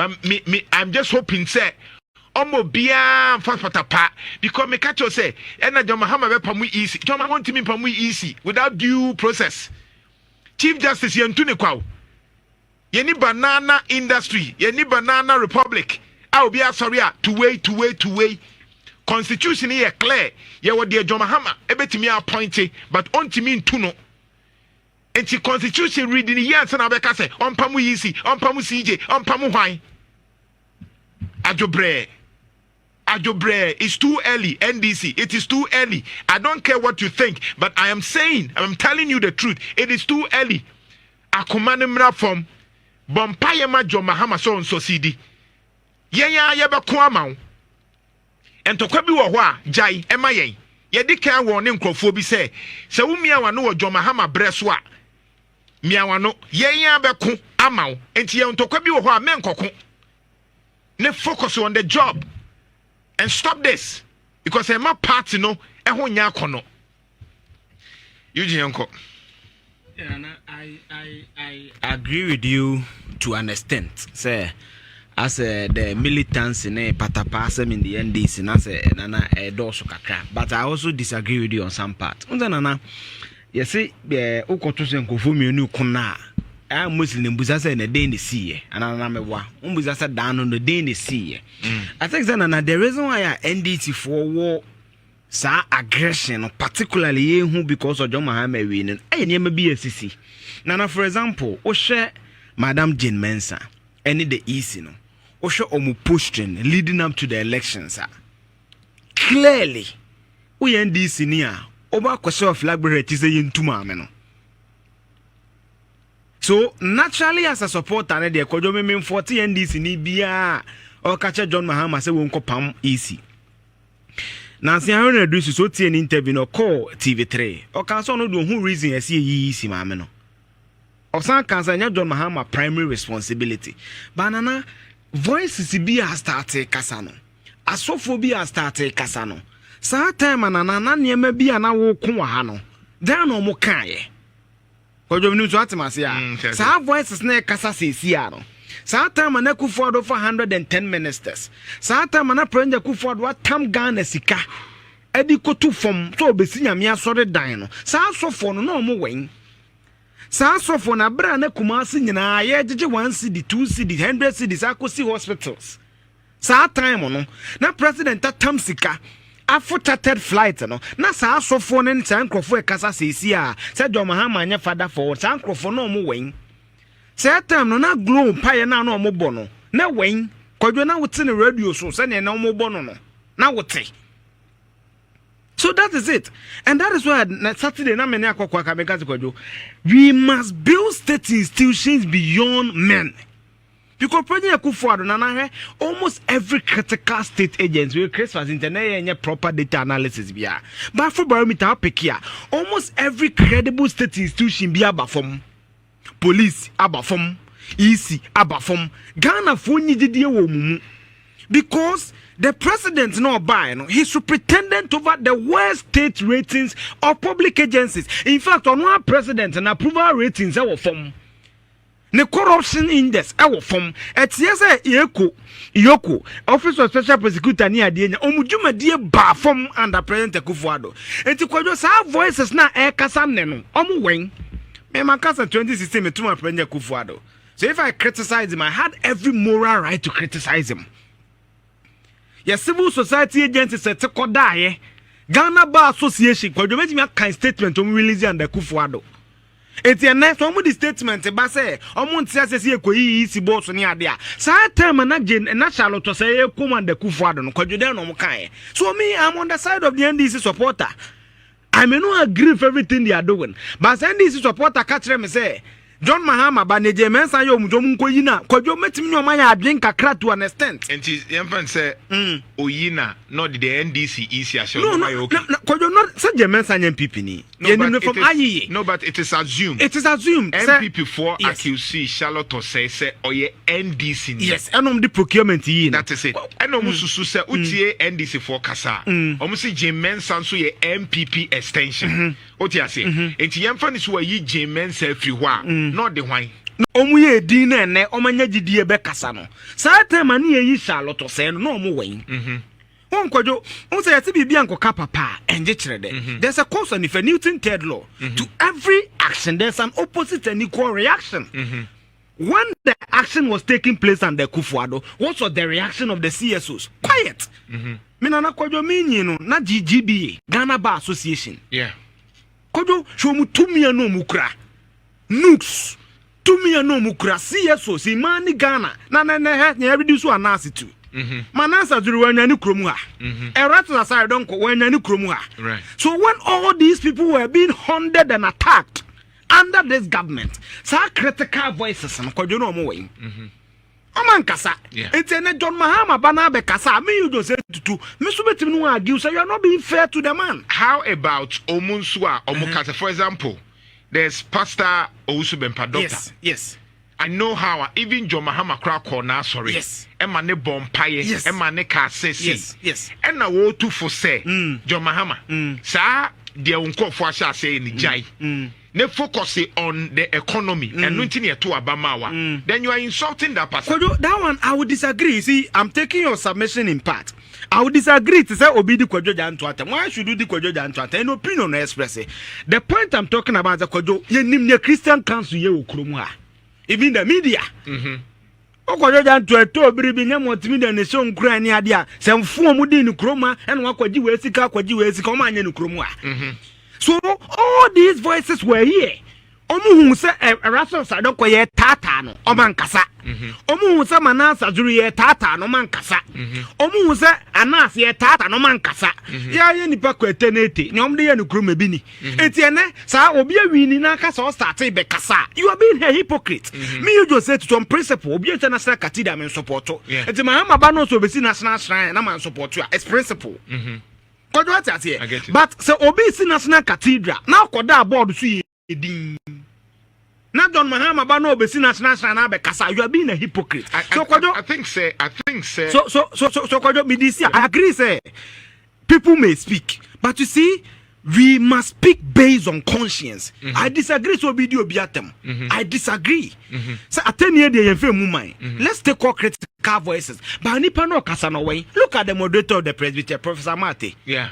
But I'm just hoping, say, Omo biya fatapa because me catch you say, Ena John Mahama be pamu easy. John Mahama want me pamu easy without due process. Chief Justice Yentune Kwao. Yeni banana industry, yeni banana republic. I will be sorry to wait. Constitution here clear. Ye what dear John Mahama ebetimi appointed, but ontimi ntuno. And the constitution reading the years and Abeka say, on pamu easy, on pamu CJ, on pamu wine. Ajobre, it's too early. NDC, it is too early. I don't care what you think, but I'm telling you the truth. It is too early. Akumanemra from Bompayema John Mahama so CD. Yeba Kwamau. And to Kwabi wa Jai, Emaye. Yedika warning Krofobi say, Sawumia wano John Mahama Breswa. Miawano, beku amau, and Tia to Kwabi wa men koko. Ne focus on the job and stop this because I'm a party no ehonya kono. Eugene uncle. Yeah, I agree with you to an extent. Say as the militants in a patapasem in the NDC nana doso kakra. But I also disagree with you on some part. Nana, you see, Okotosen Kofumi nu kuna. I'm Muslim Buzasa in a day in the sea, and I'm a wa. Umbuzasa down on the day in the sea. I think that the reason why I NDT for war, sa aggression, particularly who because of John Mahama winning, I never be a CC. Nana, for example, Osha Madam Jane Mensah, any the easy no, Osha Omu posting leading up to the elections. Clearly, we NDC near over question of flag bearer is a yin to mameno. So naturally as a supporter na de kojo me 40 NDC ni bia o kache John Mahama say won kopam easy. Na se han reduce so tie an interview no call TV3. O kan so no do who reason ese easy ma me no. O san kan say John Mahama primary responsibility. Banana voices bi a start kasa no. Asofo bi a start kasa no. Sa time na niam bi na wo ko ha no. Dan no mo kan ye. Kojo minu so atemase a sa voices na kasa sesi a no sa time na Akufo-Addo for 110 ministers sa time na President Akufo-Addo atam Ghana sika edi kotu fom so obesi nyame asore dan no sa asofo no na omo wen sa asofo na bra na Kumasi nyina ye jeje 1 cedi 2 cedi 100 cedis akosi hospitals sa time no na president atam sika after third flight no na sa asofo ne ntan krofo e kasa sesi a se John Mahama anya father for san krofo no mo wen se time no na glow paye na no mo bo no na wen kwadwo na wote ne radio so se ne na mo bo no na wote. So that is it, and that is why Saturday na many akokwa ka megazi kwadwo we must build state institutions beyond men. Because President Akufo-Addo nana almost every critical state agency will create for internet proper data analysis bia. But for barometer pekia, almost every credible state institution be abafom. Police abafom, EC abafom. Ghana phone didie wo mumu. Because the president no buy no, he's superintendent over the worst state ratings of public agencies. In fact, on one president and approval ratings are from. The corruption index ewo from etiese yoko office of special prosecutor ni ade nya omudwuma die ba from under President Akufo-Addo enti kwadwo sa voices na kasa ne no omu wen me makasa 2016 me tuma President Akufo-Addo. So if I criticize him, I had every moral right to criticize him. Your civil society agencies set kodaye Ghana Bar Association kwadwo me kind statement on release under Akufo-Addo. It's a next one with the statement ba say omo ntia sese ekoyi isi boss ni ade a sa time na Charlotte to say command Akufo-Addo no kwadwo den no mo kan. So me I'm on the side of the NDC supporter. I may not agree with everything they are doing, but NDC supporter catch them say John Mahama ba neje Mensah yo mudom nkoyi na kwadwo metimi no manya adwen kakra to an extent. Enti yemfa say oyina not the NDC easy asho no kwadwo not say Mensah nyam MPP ni. No, but it is assumed. It is assumed. MPP for accuse Charlotte say oye NDC. Yes, enom the procurement yi. That is it. Enom susu say utie NDC for kasa. Omo say Mensah so ye MPP extension. Oti ase. Enti yemfa ni so yi Mensah free hwa. Not the wine. omu ye din na ene omanya gidie be kasa no saa time ani ye yi Charlotte say no omu wen won kwadwo won say yati bibia nkoka papa enje kirede there's a cause and if a Newton third law to every action there's an opposite and equal reaction when the action was taking place under Akufo-Addo what was the reaction of the CSOs quiet mina na kwadwo minyi no na GGBA Ghana Bar Association kwadwo shomu tumia no mukra nooks tumia no mukra CSOs imani Ghana na reduce anasi too Manasa duru wanyani kromu ha. Eratu aside don't ko wanyani kromu ha. Right. So when all these people were being hunted and attacked under this government, sa critical voices and kwadwo no mo wey. Oman kasa. It's a John Mahama bana be kasa. Me you just say to me so betimi no argue say you are not being fair to the man. How about Omunsua Omukasa for example? There's Pastor Owusu Bempa doctor. Yes. I know how even John Mahama crack corner sorry. Yes. Emma ne bompaye. Yes. Emma ne kasesi. Yes. And na wo to for say John Mahama. Sa de unko for say ni jai. Ne focus on the economy and nothing to Abamawa. Then you are insulting that person. That one I would disagree. See, I'm taking your submission in part. I would disagree to say Obidi Kwajo Jantuah. Why should you do Kwajo Jantuah? An opinion express. The point I'm talking about the Kwajo, ye Christian council ye ukrumwa. Even the media. Kwajo Jantuah to bribi nyamo media ne so nkura ni ade a semfo mu di nukroma and wakwaji we sika ma anye nukromwa. So all these voices were here. Omu say Eraso Sadoko ye tata no omankasa. Omu say Manasa Zuru ye tata no mankasa. Omu say Anas ye tata no mankasa. Ya ye nipa kwetenete. Nyom de ye nukrume bini. Etiene sa obi awini na kasa o start be kasa. You are being a hypocrite. Me you just say to some principle obi international cathedral men support. Eti Mahama ba no so obesi national shrine na man support you. It's principle. But so obesi national cathedral now koda board so ye din. Na John Mahama ba no obesi national shrine na be kasa. You are being a hypocrite. I think say so Kwajo Midisi I agree say people may speak but you see we must speak based on conscience. I disagree so video biatem. I disagree. So atenie de yemfe mu man. Let's take all critical voices. But nipa no kasa no way. Look at the moderator of the Presbyterian, Professor Mate. Yeah.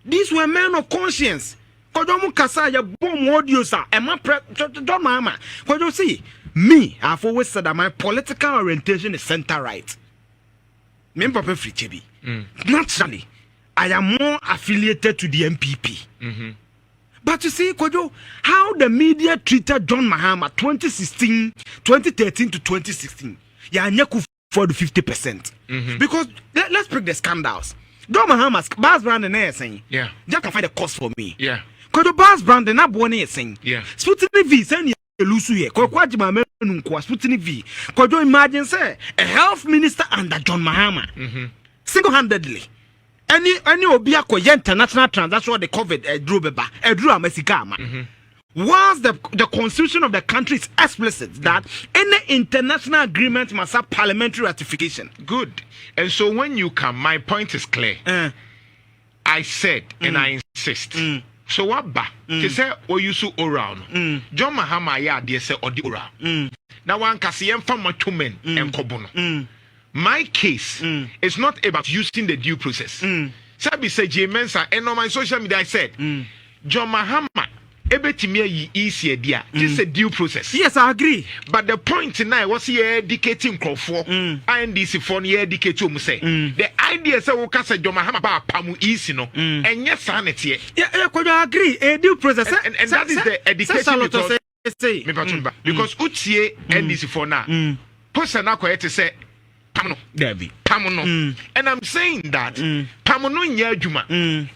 These were men of conscience. Kodomu kasa ya bomb audio sa e ma don't mama. Kodo see me I've always said that my political orientation is center right. Me papa free chebi. Naturally I am more affiliated to the MPP. But you see, Kojo, how the media treated John Mahama 2013 to 2016. Yeah, Nyaku for the 50%. Because let's break the scandals. John Mahama's Bas Brandon is saying, yeah, just can find a cause for me. Yeah. Kojo Bas Brandon not born is saying, yeah, Sputnik V send Lusu here. Kwajima men kwa Sputnik V. Kojo imagine say a health minister under John Mahama single-handedly. Any obia ko international transaction the COVID drew amesikama. Whilst the constitution of the country is explicit that any international agreement must have parliamentary ratification. Good. And so when you come, my point is clear. I said and I insist. So what ba? They say you so oral. John Mahama ya they say odi oral. Now one kasiyem from my two men and kobono. My case is not about using the due process. Sabi say Mensah and on my social media I said John Mahama ebetimi easy dia. This is a due process. Yes, I agree. But the point tonight was here educating Crawford INDC for near educate you say. The idea say we say John Mahama ba pamu easy no. And yes sanity. Yeah, could I agree? A due process. And that is the education because utie NDC for now. Person na ko say Pamuno. And I'm saying that Pamuno nya adwuma.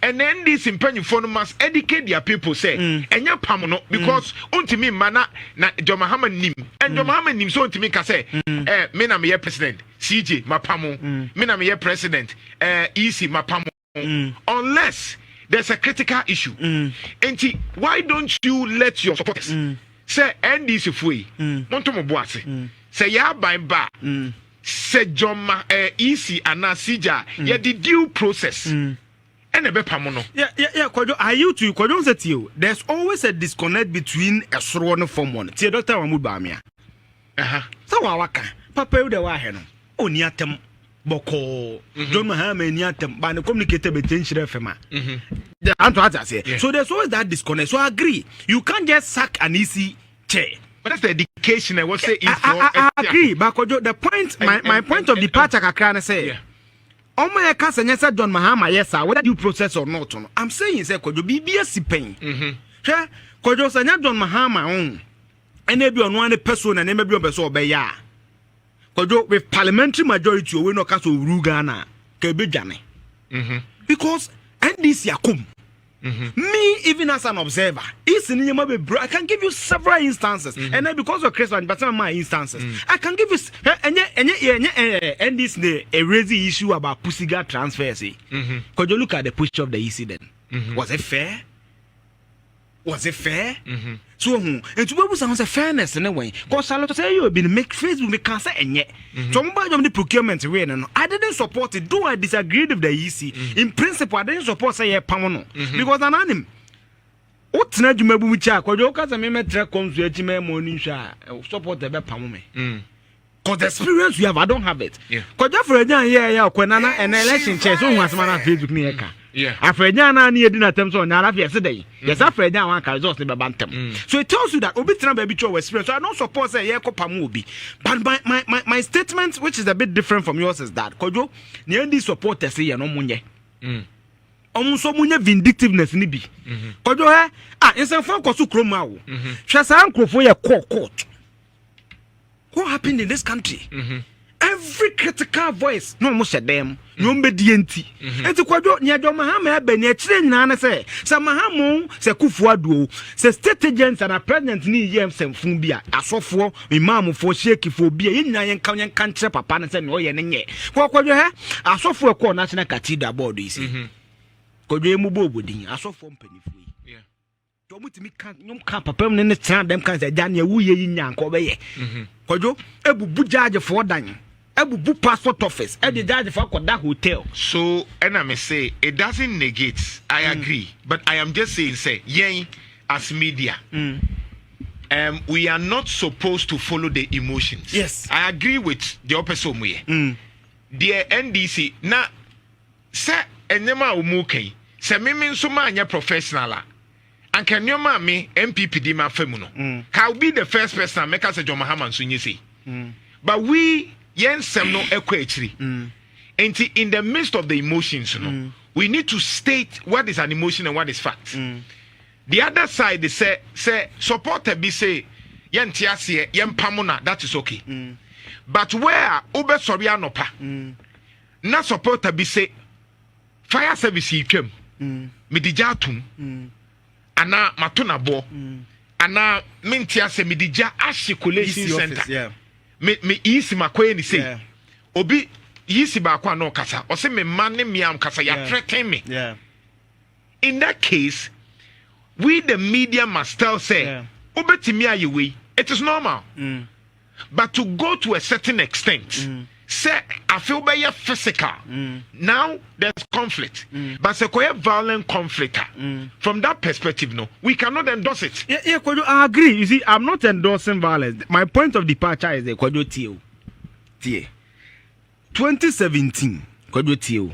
And then this impanyufo must educate their people say enya Pamuno because untimi mana na John Mahama nim. And John Mahama nim so untimi ka say me na me president CJ mapamu. Me na me president EC mapamu. Unless there's a critical issue. And why don't you let your supporters say NDC fui monto mo boase say ya by ba say John EC and Sija, yeah, the due process. and a bepamono. Yeah, Kojo, are you to Kojo said to you? There's always a disconnect between a sworn form one. See, Dr. Wamubamia. So, Waka, Papa, the Waheno, Oniatem, Boko, John Mahama, Niatem, by the communicated between Shirefema. The answer say. So, there's always that disconnect. So, I agree. You can't just sack an easy chair. But that's the education I was saying. I agree, but Kojo, the point, my point of departure, I can say. On my account, and yes, John Mahama, yes, sir, whether you process or not. I'm saying, say, Kojo, BBS pain. Kojo, Sanya John Mahama, and maybe on one person, and maybe on person obey ya. Kojo, with parliamentary majority, we no castle Rugana, Kebijane. Because, and this Yakum. Me, even as an observer, I can give you several instances, and then because of Chris, but some of my instances, I can give you and this a raising issue about Pussiga transfers. Could you look at the push of the EC then? Was it fair? Was it fair? So, and to be able to fairness in a way, because I to say you have been make Facebook make cancer and yet. Somebody of the procurement, I didn't support it, though I disagreed with the EC. In principle, I didn't support say Pamono because an anim. What's not you maybe which are because I may track comes to a morning support the Pamome. Because the experience you have, I don't have it. Because for a yeah, Kwanana and election chair, so was man Facebook me. Yeah. After Jana near dinner terms on Naraf yesterday. Yes, after Jan one can just never bantam. So it tells you that Obitran baby show experience. So I don't suppose say Yakopa movie. But my statement, which is a bit different from yours, is that Kojo, near this supporters say no munye. Almost so munye vindictiveness nibi. Kojo in some phone call to Kromao. Shasan for your court. What happened in this country? Every critical voice, no more said them, no obedienti. And to Quadro near John Mahama, Benny, Nana say, Some Mahamo, say Akufo-Addo, say state agents and a pregnant knee yams and Fumbia, a software, Imam for shaky for beer in Nyan County country, Papa and Sam Oyen. What could you have? A software called National Cathedral bodies. Could you move wooding? A software penny free. To me can't papa in time them kinds of Daniel Wuye in Yankobe. Kojo, Ebu Bujaja for Daniel. Ebu book passport office, the judge for that hotel. So, and I may say, it doesn't negate. I agree, but I am just saying, say, yay, as media, we are not supposed to follow the emotions. Yes, I agree with the opposite way. Dear NDC, na say, and nema umuke, say, me so manya professional. And can your mommy MPP Dima Femuno? How be the first person make us a John Mahama Sunyisi? But we yen sem no equatri. And in the midst of the emotions, we need to state what is an emotion and what is fact. The other side they say supporter be say yen tiasie yen pamona, that is okay. But where Obe Sorianopa na supporter be say fire service came Midijatum. Ana matuna bo ana mentia se midija articulation center me isi makoye ni say obi yisi ba kwa no kasa o se me man ne miam kasa ya threaten me in that case we the media must tell say obetimi ayewe it is normal but to go to a certain extent say I feel by physical. Now there's conflict, but say violent conflict. From that perspective, no, we cannot endorse it. Yeah, I agree. You see, I'm not endorsing violence. My point of departure is the Kojo Tio. 2017, Kojo Tio.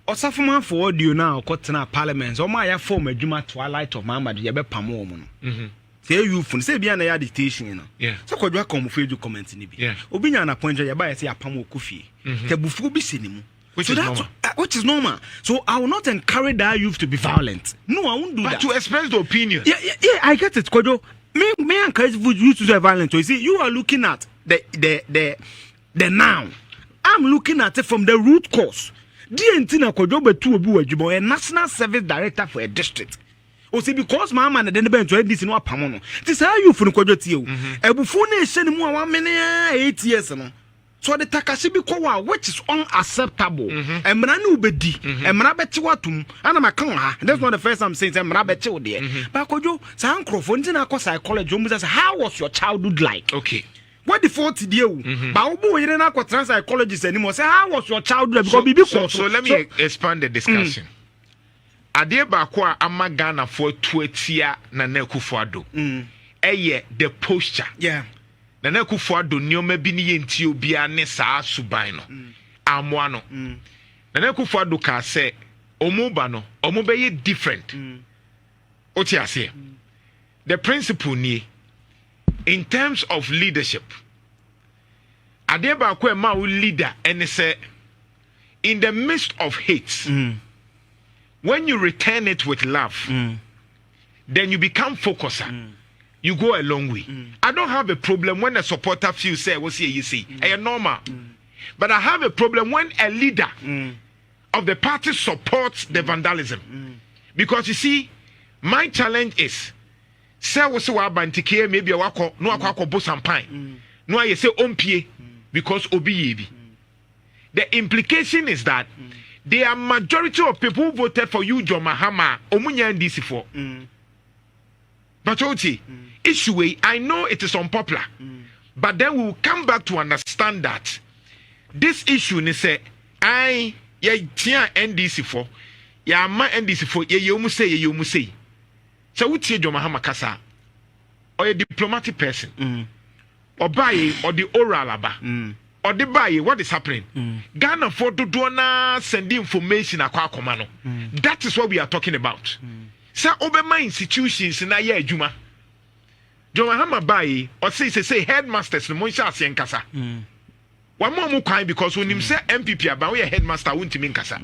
Osafuma for audio now, Kotana Parliament. So my form a Juma twilight of Mama, the Yabe Pamo. Say you fun say bia na ya dictation you know. Yeah. So kwadwa come for you comment ni bi. Yeah. Obi nya na point ya ba say apam okufie. Te bufu bi senimu. Which is normal. So I will not encourage that youth to be violent. No, I won't do that. But to express the opinion. Yeah, I get it, Kojo. Me encourage you to be violent. You see, you are looking at the now. I'm looking at it from the root cause. DNT na Kojo betu obi wajubo a national service director for a district. O see because Mahama na den be to this no apam no. This how you fun Kojo tie o. Ebufu na ehye ni mu a 8 years no. So the Takashi bi which is unacceptable. Emra na ubedi. Emra beti watum. Ana maka ha. That's not the first time I'm saying emra beti wo there. But Kojo, say ankrofo nti na akọ psychology o say how was your childhood like? Okay. what the fault did you? But you didn't go trans psychologist anymore. Say, how was your childhood? So let me expand the discussion. Ade bakwa amagana for 20 na Akufo-Addo. The posture. Yeah. Na Akufo-Addo nyoma bi ni yenti obi ane saa suban no. Amwa no. Na Akufo-Addo ka say omuba no, omube ye different. Oti ase. The principle ni in terms of leadership. Ade bakwa ma wo leader ene say in the midst of hate. When you return it with love, then you become focuser. You go a long way. I don't have a problem when a supporter feels say, what's here you see? Normal. But I have a problem when a leader of the party supports the vandalism. Because you see, my challenge is, say what's what maybe a wako, no wako bosampine. No, I say ompie because obi. The implication is that there are majority of people who voted for you, John Mahama, Omunya NDC for. But issue, I know it is unpopular, but then we will come back to understand that this issue, they say, NDC for, ma NDC for, you say. So we say John Mahama Kasa, or a diplomatic person, or buy, or the oral aba. Or the buy, what is happening? Ghana for to send information akwa komano. That is what we are talking about. Say Obama institutions na ye juma. John Mahama buy or say headmasters no monsha asien kasa. One more kind because when him say MPP about we headmaster won't mean kasa.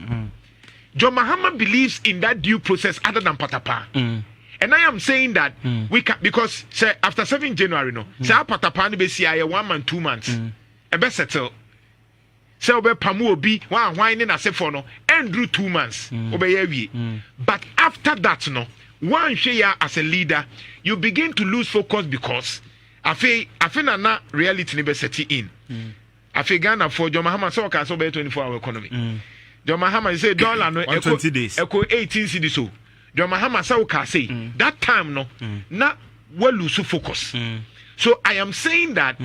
John Mahama believes in that due process other than patapa. And I am saying that we can because say after 7 January no, say patapa ni be see 1 month 2 months. Ebe settle. Say obe pamu obi wan hwan na se for no endru 2 months. Obe ye wie. But after that no, one share as a leader, you begin to lose focus because afi na reality ni be set in. Afi Ghana for John Mahama so ka so be 24-hour economy. John Mahama say dollar no 20 days. Echo 18 cedis so. John Mahama so ka say that time no na we lose focus. So I am saying that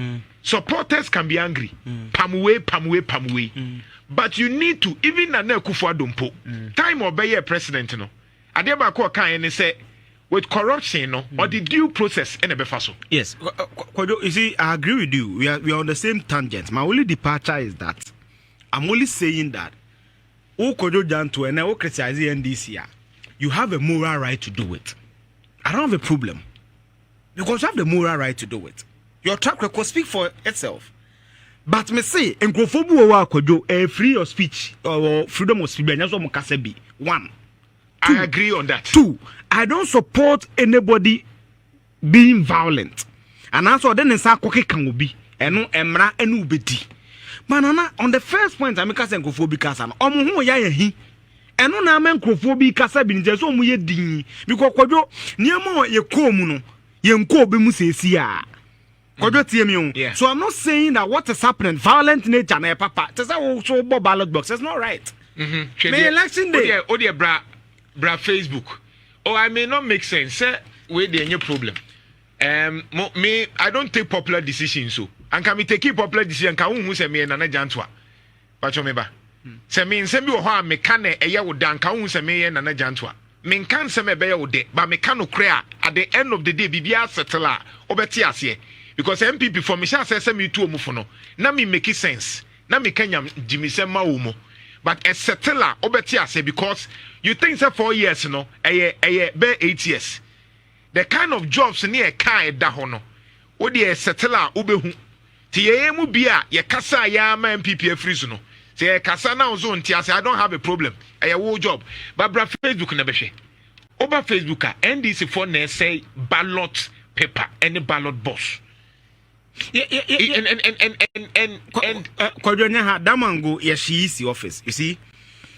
supporters can be angry. Pamuwe. But you need to, even na Akufo-Addo mpo. Time obey president no. Adeba ko kan say with corruption no or the due process in a befaso. Yes. You see, I agree with you. We are on the same tangent. My only departure is that I'm only saying that Jantuah and I criticize NDC. You have a moral right to do it. I don't have a problem. Because you have the moral right to do it. Your track record speak for itself. But me say, Akufo-Addo free of speech or freedom of speech. That's what Mukasa be. 1. I agree on that. 2. I don't support anybody being violent. And also then say koke kan obi. Eno emra enu bedi. Manana on the first point I make say Akufo-Addo kasa no. Omo hu ya hi. Eno na men Akufo-Addo kasa bi nje so omo ye din. Because Kwadwo niam ye kom no. Yenko be mu sesi a kodo tie me. So I'm not saying that what is happening violent nature na papa to say so ballot box it's not right. Me election day bra Facebook I may not make sense say we dey any problem me I don't take popular decisions so and can me take popular decision kan hu say me na Jantuah pacho me ba say me nsem bi wo ho a me ka na eye wo dan kan hu say me na Jantuah me kan say me be ye wo de ba me ka no kra at the end of the day bibia settle a obeti ase because MPP for me say me tu omu no na me make sense na me kanyam jimise ma wo mo but a settler obeti ase because you think say 4 years no be 8 years the kind of jobs ni e kan e da ho no wo de a settler obehu ti ye mu bia ye kasa ya ma MPP afri no say kasa na zo nti ase I don't have a problem a wo job but bra Facebook na be hwe over Facebook NDC for na say ballot paper any ballot box and Kwadwonya ha damango ye CEC office you see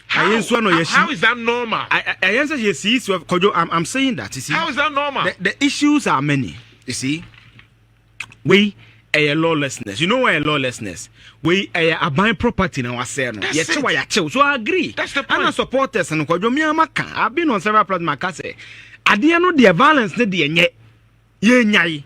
how is that normal? I answer ye CEC Kwadwo I'm saying that you see how is that normal? The issues are many you see we a lawlessness you know why lawlessness we a buying property na wase no ye chewa ya chew so I agree that's the point. And supporters and Kwadwo me amaka I've been on several platforms say ade no the violence ne de nye ye nyai